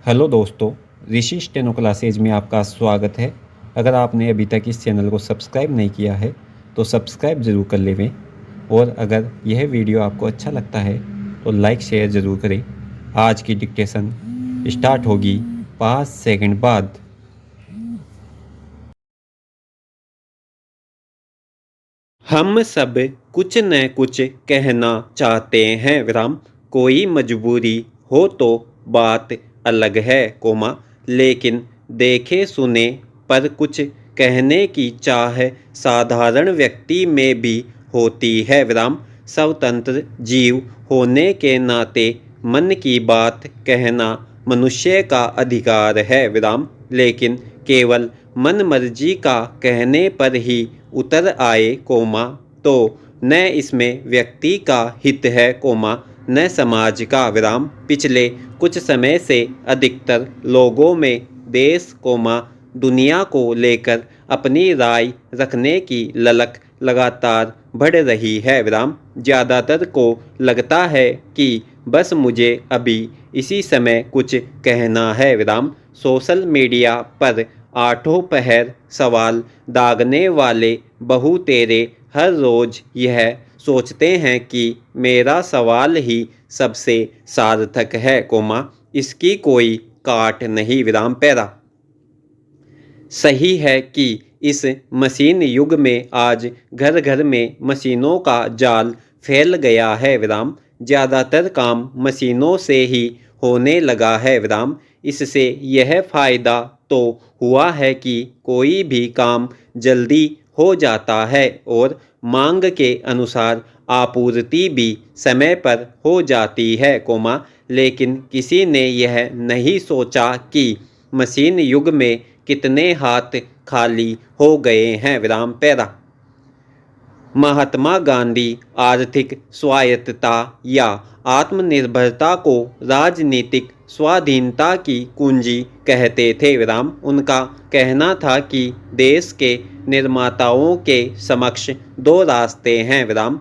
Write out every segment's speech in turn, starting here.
Hello दोस्तों, ऋषि steno classes में आपका स्वागत है। अगर आपने अभी तक इस चैनल को सब्सक्राइब नहीं किया है तो सब्सक्राइब ज़रूर कर लेवें। और अगर यह वीडियो आपको अच्छा लगता है तो लाइक शेयर ज़रूर करें। आज की डिक्टेशन स्टार्ट होगी 5 सेकंड बाद। हम सब कुछ न कुछ कहना चाहते हैं विराम। कोई मजबूरी हो तो बात अलग है कोमा, लेकिन देखे सुने पर कुछ कहने की चाह साधारण व्यक्ति में भी होती है विराम। स्वतंत्र जीव होने के नाते मन की बात कहना मनुष्य का अधिकार है विराम। लेकिन केवल मन मर्जी का कहने पर ही उतर आए कोमा तो न इसमें व्यक्ति का हित है कोमा, न समाज का विराम। पिछले कुछ समय से अधिकतर लोगों में देश कोमा दुनिया को लेकर अपनी राय रखने की ललक लगातार बढ़ रही है विराम। ज़्यादातर को लगता है कि बस मुझे अभी इसी समय कुछ कहना है विराम। सोशल मीडिया पर आठों पहर सवाल दागने वाले बहु तेरे हर रोज़ यह सोचते हैं कि मेरा सवाल ही सबसे सार्थक है कोमा, इसकी कोई काट नहीं विराम पैरा। सही है कि इस मशीन युग में आज घर घर में मशीनों का जाल फैल गया है विराम। ज़्यादातर काम मशीनों से ही होने लगा है विराम। इससे यह फ़ायदा तो हुआ है कि कोई भी काम जल्दी हो जाता है और मांग के अनुसार आपूर्ति भी समय पर हो जाती है कोमा, लेकिन किसी ने यह नहीं सोचा कि मशीन युग में कितने हाथ खाली हो गए हैं विराम पैरा। महात्मा गांधी आर्थिक स्वायत्तता या आत्मनिर्भरता को राजनीतिक स्वाधीनता की कुंजी कहते थे विराम। उनका कहना था कि देश के निर्माताओं के समक्ष दो रास्ते हैं विराम,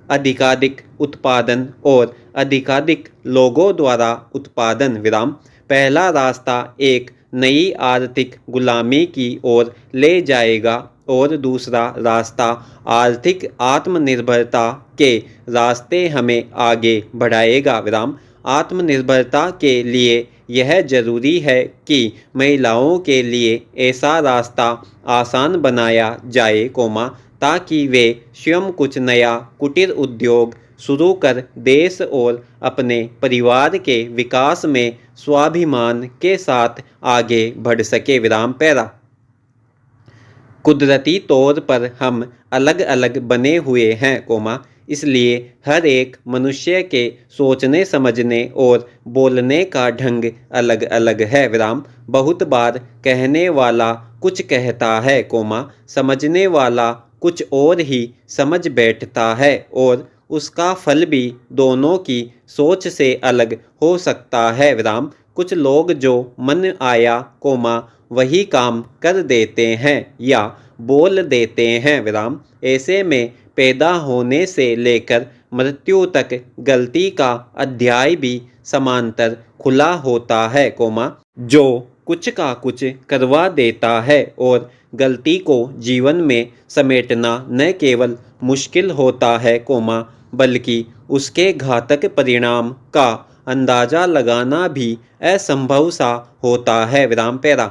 अधिकाधिक उत्पादन और अधिकाधिक लोगों द्वारा उत्पादन विराम। पहला रास्ता एक नई आर्थिक गुलामी की ओर ले जाएगा और दूसरा रास्ता आर्थिक आत्मनिर्भरता के रास्ते हमें आगे बढ़ाएगा विराम। आत्मनिर्भरता के लिए यह जरूरी है कि महिलाओं के लिए ऐसा रास्ता आसान बनाया जाए कोमा, ताकि वे स्वयं कुछ नया कुटीर उद्योग शुरू कर देश और अपने परिवार के विकास में स्वाभिमान के साथ आगे बढ़ सके विराम पैरा। कुदरती तौर पर हम अलग अलग बने हुए हैं कोमा, इसलिए हर एक मनुष्य के सोचने समझने और बोलने का ढंग अलग अलग है विराम। बहुत बार कहने वाला कुछ कहता है कोमा, समझने वाला कुछ और ही समझ बैठता है और उसका फल भी दोनों की सोच से अलग हो सकता है विराम। कुछ लोग जो मन आया कोमा वही काम कर देते हैं या बोल देते हैं विराम। ऐसे में पैदा होने से लेकर मृत्यु तक गलती का अध्याय भी समांतर खुला होता है कोमा, जो कुछ का कुछ करवा देता है। और गलती को जीवन में समेटना न केवल मुश्किल होता है कोमा, बल्कि उसके घातक परिणाम का अंदाज़ा लगाना भी असंभव सा होता है विराम पैरा।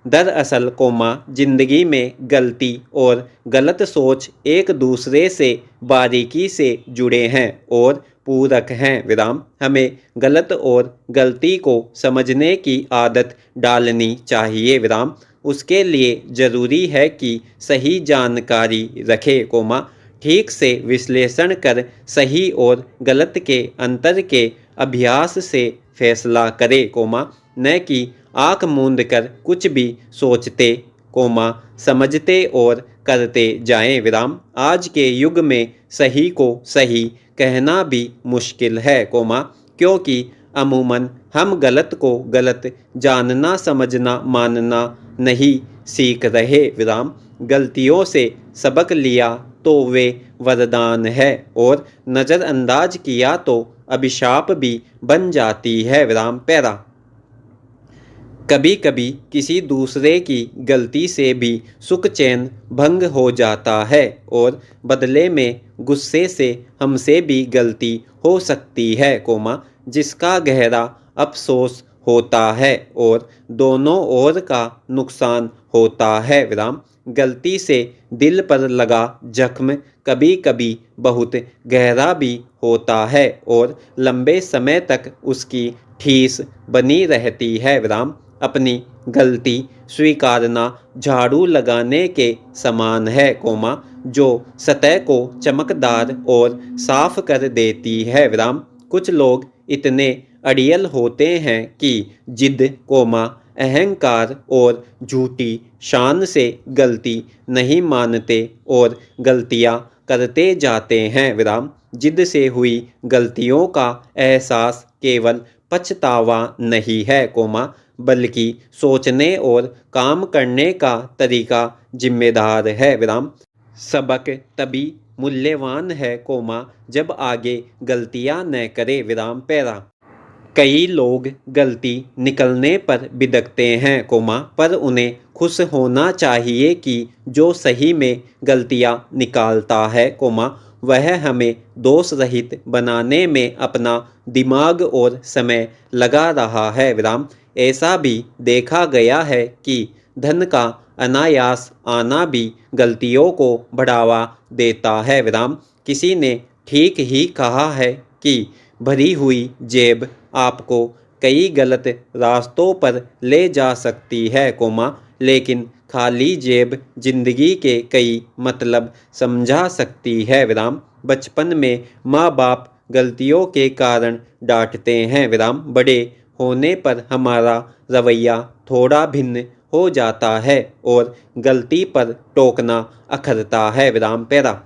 दरअसल कोमा जिंदगी में गलती और गलत सोच एक दूसरे से बारीकी से जुड़े हैं और पूरक हैं विराम। हमें गलत और गलती को समझने की आदत डालनी चाहिए विराम। उसके लिए ज़रूरी है कि सही जानकारी रखे कोमा, ठीक से विश्लेषण कर सही और गलत के अंतर के अभ्यास से फैसला करे कोमा, न कि आँख मूंद कर कुछ भी सोचते कोमा समझते और करते जाएं विराम। आज के युग में सही को सही कहना भी मुश्किल है कोमा, क्योंकि अमूमन हम गलत को गलत जानना समझना मानना नहीं सीख रहे विराम। गलतियों से सबक लिया तो वे वरदान है और नज़रअंदाज किया तो अभिशाप भी बन जाती है विराम पैरा। कभी कभी किसी दूसरे की गलती से भी सुख चैन भंग हो जाता है और बदले में गुस्से से हमसे भी गलती हो सकती है जिसका गहरा अफसोस होता है और दोनों ओर का नुकसान होता है गलती से दिल पर लगा जख्म कभी कभी बहुत गहरा भी होता है और लंबे समय तक उसकी ठेस बनी रहती है अपनी गलती स्वीकारना झाड़ू लगाने के समान है जो सतह को चमकदार और साफ कर देती है कुछ लोग इतने अड़ियल होते हैं कि जिद अहंकार और झूठी शान से गलती नहीं मानते और गलतियां करते जाते हैं जिद से हुई गलतियों का एहसास केवल पछतावा नहीं है बल्कि सोचने और काम करने का तरीका जिम्मेदार है सबक तभी मूल्यवान है जब आगे गलतियां न करे पैरा कई लोग गलती निकलने पर बिदकते हैं पर उन्हें खुश होना चाहिए कि जो सही में गलतियां निकालता है वह हमें दोष रहित बनाने में अपना दिमाग और समय लगा रहा है ऐसा भी देखा गया है कि धन का अनायास आना भी गलतियों को बढ़ावा देता है किसी ने ठीक ही कहा है कि भरी हुई जेब आपको कई गलत रास्तों पर ले जा सकती है लेकिन खाली जेब जिंदगी के कई मतलब समझा सकती है बचपन में माँ बाप गलतियों के कारण डांटते हैं बड़े होने पर हमारा रवैया थोड़ा भिन्न हो जाता है और गलती पर टोकना अखरता है पैरा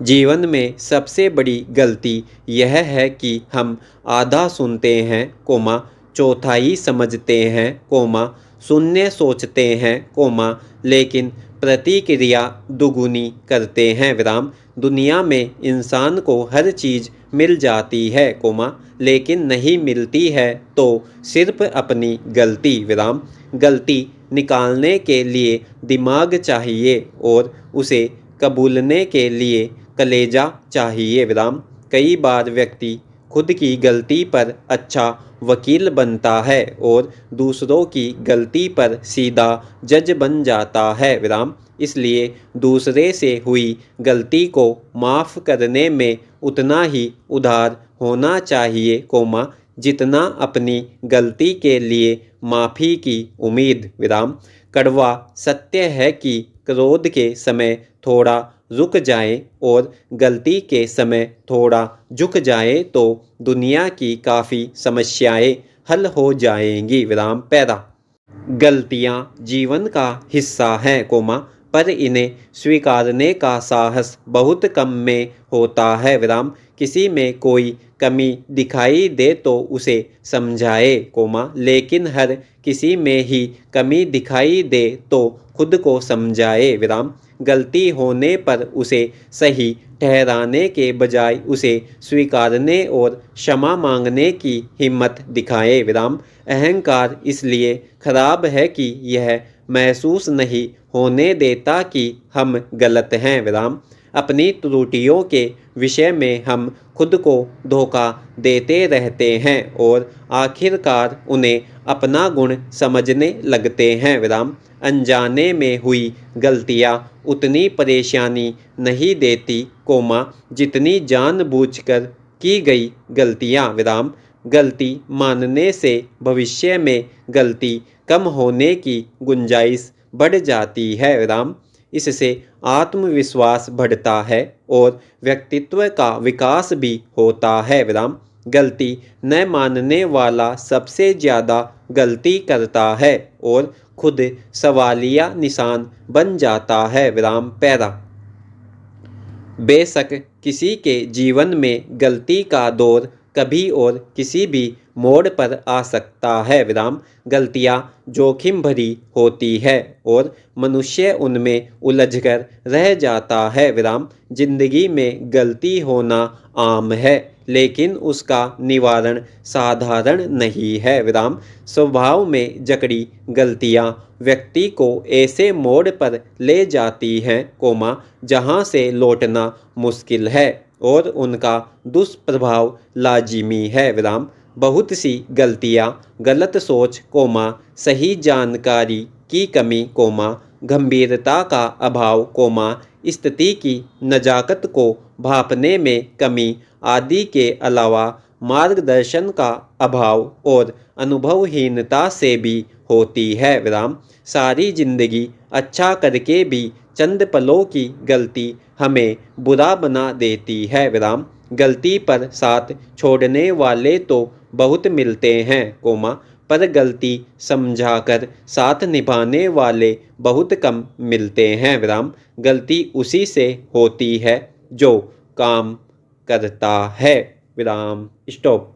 जीवन में सबसे बड़ी गलती यह है कि हम आधा सुनते हैं चौथाई समझते हैं शून्य सोचते हैं लेकिन प्रतिक्रिया दुगुनी करते हैं दुनिया में इंसान को हर चीज़ मिल जाती है लेकिन नहीं मिलती है तो सिर्फ अपनी गलती गलती निकालने के लिए दिमाग चाहिए और उसे कबूलने के लिए कलेजा चाहिए कई बार व्यक्ति खुद की गलती पर अच्छा वकील बनता है और दूसरों की गलती पर सीधा जज बन जाता है इसलिए दूसरे से हुई गलती को माफ़ करने में उतना ही उदार होना चाहिए जितना अपनी गलती के लिए माफ़ी की उम्मीद कड़वा सत्य है कि क्रोध के समय थोड़ा रुक जाए और गलती के समय थोड़ा झुक जाए तो दुनिया की काफ़ी समस्याएं हल हो जाएंगी पैरा गलतियां जीवन का हिस्सा हैं पर इन्हें स्वीकारने का साहस बहुत कम में होता है किसी में कोई कमी दिखाई दे तो उसे समझाए लेकिन हर किसी में ही कमी दिखाई दे तो खुद को समझाए गलती होने पर उसे सही ठहराने के बजाय उसे स्वीकारने और क्षमा मांगने की हिम्मत दिखाए अहंकार इसलिए खराब है कि यह महसूस नहीं होने देता कि हम गलत हैं अपनी त्रुटियों के विषय में हम खुद को धोखा देते रहते हैं और आखिरकार उन्हें अपना गुण समझने लगते हैं अनजाने में हुई गलतियाँ उतनी परेशानी नहीं देती जितनी जानबूझकर की गई गलतियाँ गलती मानने से भविष्य में गलती कम होने की गुंजाइश बढ़ जाती है इससे आत्मविश्वास बढ़ता है और व्यक्तित्व का विकास भी होता है गलती न मानने वाला सबसे ज़्यादा गलती करता है और खुद सवालिया निशान बन जाता है पैरा बेशक किसी के जीवन में गलती का दौर कभी और किसी भी मोड़ पर आ सकता है गलतियाँ जोखिम भरी होती है और मनुष्य उनमें उलझकर रह जाता है जिंदगी में गलती होना आम है लेकिन उसका निवारण साधारण नहीं है। विराम। स्वभाव में जकड़ी गलतियाँ व्यक्ति को ऐसे मोड़ पर ले जाती हैं, कोमा, जहाँ से लौटना मुश्किल है और उनका दुष्प्रभाव लाजिमी है। विराम। बहुत सी गलतियाँ गलत सोच, कोमा, सही जानकारी की कमी, कोमा, गंभीरता का अभाव, कोमा, स्थिति की नज़ाकत को भांपने में कमी आदि के अलावा मार्गदर्शन का अभाव और अनुभवहीनता से भी होती है। विराम। सारी जिंदगी अच्छा करके भी चंद पलों की गलती हमें बुरा बना देती है। विराम। गलती पर साथ छोड़ने वाले तो बहुत मिलते हैं, कोमा, पर गलती समझाकर साथ निभाने वाले बहुत कम मिलते हैं। विराम। गलती उसी से होती है जो काम करता है। विराम। स्टॉप।